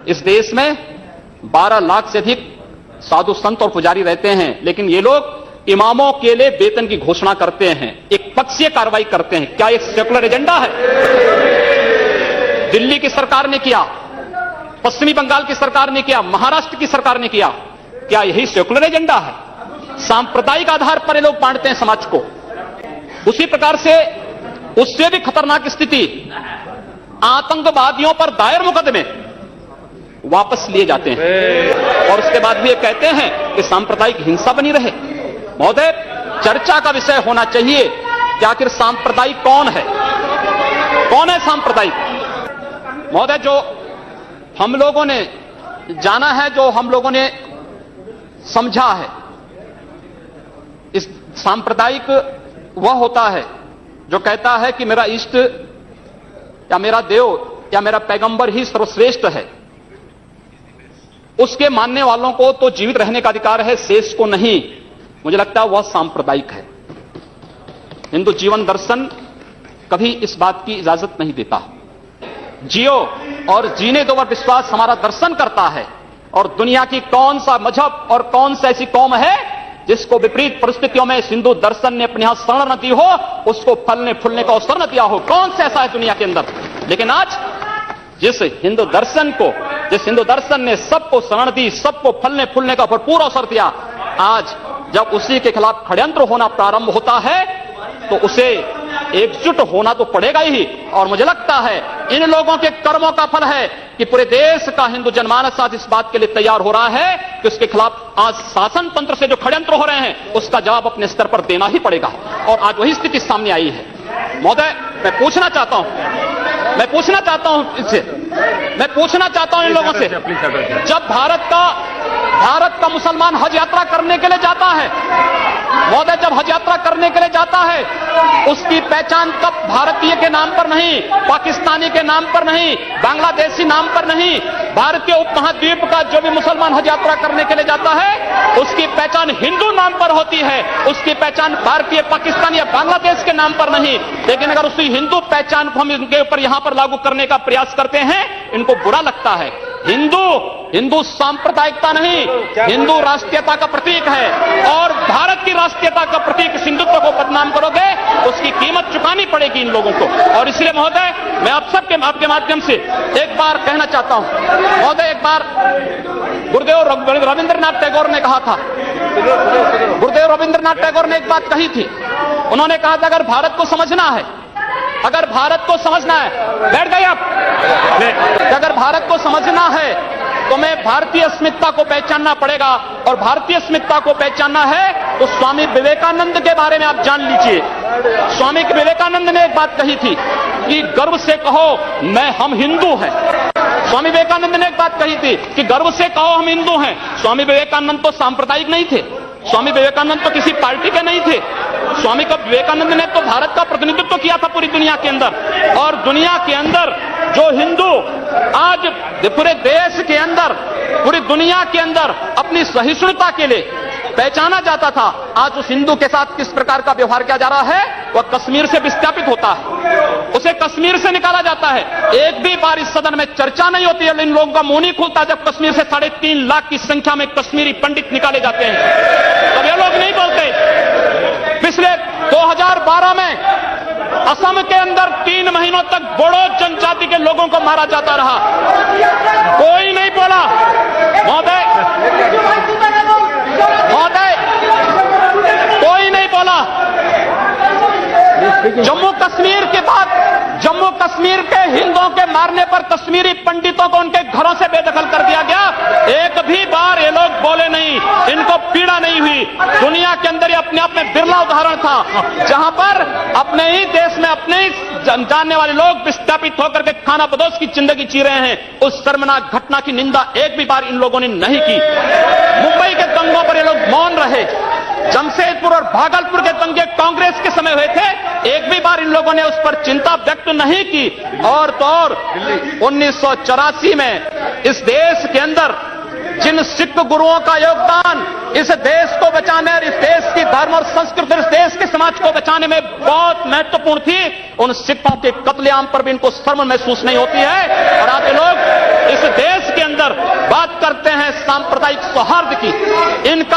इस देश में 12 लाख से अधिक साधु संत और पुजारी रहते हैं, लेकिन ये लोग इमामों के लिए वेतन की घोषणा करते हैं, एक पक्षीय कार्रवाई करते हैं। क्या एक सेकुलर एजेंडा है? दिल्ली की सरकार ने किया, पश्चिमी बंगाल की सरकार ने किया, महाराष्ट्र की सरकार ने किया। क्या यही सेकुलर एजेंडा है? सांप्रदायिक आधार पर ये लोग बांटते हैं समाज को। उसी प्रकार से उससे भी खतरनाक स्थिति, आतंकवादियों पर दायर मुकदमे वापस लिए जाते हैं और उसके बाद भी ये कहते हैं कि सांप्रदायिक हिंसा बनी रहे। महोदय, चर्चा का विषय होना चाहिए कि आखिर सांप्रदायिक कौन है, कौन है सांप्रदायिक? महोदय, जो हम लोगों ने जाना है, जो हम लोगों ने समझा है, इस सांप्रदायिक वह होता है जो कहता है कि मेरा इष्ट या मेरा देव या मेरा पैगंबर ही सर्वश्रेष्ठ है। उसके मानने वालों को तो जीवित रहने का अधिकार है, शेष को नहीं। मुझे लगता है वह सांप्रदायिक है। हिंदू जीवन दर्शन कभी इस बात की इजाजत नहीं देता। जियो और जीने दो पर विश्वास हमारा दर्शन करता है। और दुनिया की कौन सा मजहब और कौन सा ऐसी कौम है जिसको विपरीत परिस्थितियों में हिंदू दर्शन ने अपने यहां शरण न दी हो, उसको फलने फूलने का अवसर न दिया हो? कौन सा ऐसा है दुनिया के अंदर? लेकिन आज जिस हिंदू दर्शन ने सबको शरण दी, सबको फलने फूलने का भरपूर अवसर दिया, आज जब उसी के खिलाफ षड्यंत्र होना प्रारंभ होता है तो उसे एकजुट होना तो पड़ेगा ही। और मुझे लगता है इन लोगों के कर्मों का फल है कि पूरे देश का हिंदू जनमानस आज इस बात के लिए तैयार हो रहा है कि उसके खिलाफ आज शासन तंत्र से जो षड्यंत्र हो रहे हैं उसका जवाब अपने स्तर पर देना ही पड़ेगा। और आज वही स्थिति सामने आई है। महोदय, मैं पूछना चाहता हूं इन लोगों से, जब भारत का मुसलमान हज यात्रा करने के लिए जाता है, महोदय, जब हज यात्रा करने के लिए जाता है, उसकी पहचान कब भारतीय के नाम पर नहीं, पाकिस्तानी के नाम पर नहीं, बांग्लादेशी नाम पर नहीं, भारतीय उपमहाद्वीप का जो भी मुसलमान हज यात्रा करने के लिए जाता है उसकी पहचान हिंदू नाम पर होती है, उसकी पहचान भारतीय, पाकिस्तानी या बांग्लादेश के नाम पर नहीं। लेकिन अगर उसी हिंदू पहचान को हम इनके ऊपर यहां पर लागू करने का प्रयास करते हैं, इनको बुरा लगता है। हिंदू सांप्रदायिकता नहीं, हिंदू राष्ट्रीयता का प्रतीक है। और भारत की राष्ट्रीयता का प्रतीक हिंदुत्व को बदनाम करोगे, उसकी कीमत चुकानी पड़ेगी इन लोगों को। और इसलिए महोदय, मैं आप सबके आपके माध्यम से एक बार कहना चाहता हूं। महोदय, एक बार गुरुदेव रविंद्रनाथ टैगोर ने कहा था, गुरुदेव रविंद्रनाथ टैगोर ने एक बात कही थी। उन्होंने कहा था, अगर भारत को समझना है, बैठ गए आप, अगर भारत को समझना है तो मैं भारतीय अस्मिता को पहचानना पड़ेगा। और भारतीय अस्मिता को पहचानना है तो स्वामी विवेकानंद के बारे में आप जान लीजिए। स्वामी विवेकानंद ने एक बात कही थी कि गर्व से कहो हम हिंदू हैं। स्वामी विवेकानंद ने एक बात कही थी कि गर्व से कहो हम हिंदू हैं। स्वामी विवेकानंद तो सांप्रदायिक नहीं थे, स्वामी विवेकानंद तो किसी पार्टी के नहीं थे। स्वामी विवेकानंद ने तो भारत का प्रतिनिधित्व किया था पूरी दुनिया के अंदर। और दुनिया के अंदर जो हिंदू आज पूरे देश के अंदर, पूरी दुनिया के अंदर अपनी सहिष्णुता के लिए पहचाना जाता था, आज उस हिंदू के साथ किस प्रकार का व्यवहार किया जा रहा है, वह कश्मीर से विस्थापित होता है, उसे कश्मीर से निकाला जाता है। एक भी बार इस सदन में चर्चा नहीं होती है, इन लोगों का मुंह नहीं खुलता जब कश्मीर से 3.5 लाख की संख्या में कश्मीरी पंडित निकाले जाते हैं, तब ये लोग नहीं बोलते। पिछले 2012 में असम के अंदर 3 महीनों तक बोडो जनजाति के लोगों को मारा जाता रहा, कोई नहीं बोला। महोदय, कोई नहीं बोला। जम्मू कश्मीर के बाद जम्मू कश्मीर के हिंदुओं के मारने पर कश्मीरी पंडितों को उनके घरों से बेदखल कर दिया गया, एक भी बार ये लोग बोले नहीं, इनको पीड़ा नहीं हुई। दुनिया के अंदर ये अपने आप में बिरला उदाहरण था जहां पर अपने ही देश में अपने ही जानने वाले लोग विस्थापित होकर के खाना बदोश की जिंदगी जी रहे हैं। उस शर्मनाक घटना की निंदा एक भी बार इन लोगों ने नहीं की। मुंबई के दंगों पर ये लोग मौन रहे। जमशेदपुर और भागलपुर के दंगे कांग्रेस के समय हुए थे, एक भी बार इन लोगों ने उस पर चिंता व्यक्त नहीं की। और तो और 1984 में इस देश के अंदर जिन सिख गुरुओं का योगदान इस देश को बचाने और इस देश की धर्म और संस्कृति, इस देश के समाज को बचाने में बहुत महत्वपूर्ण थी, उन सिखों के कत्लेआम पर भी इनको शर्म महसूस नहीं होती है। और आज लोग इस देश के अंदर सांप्रदायिक सौहार्द की, इनका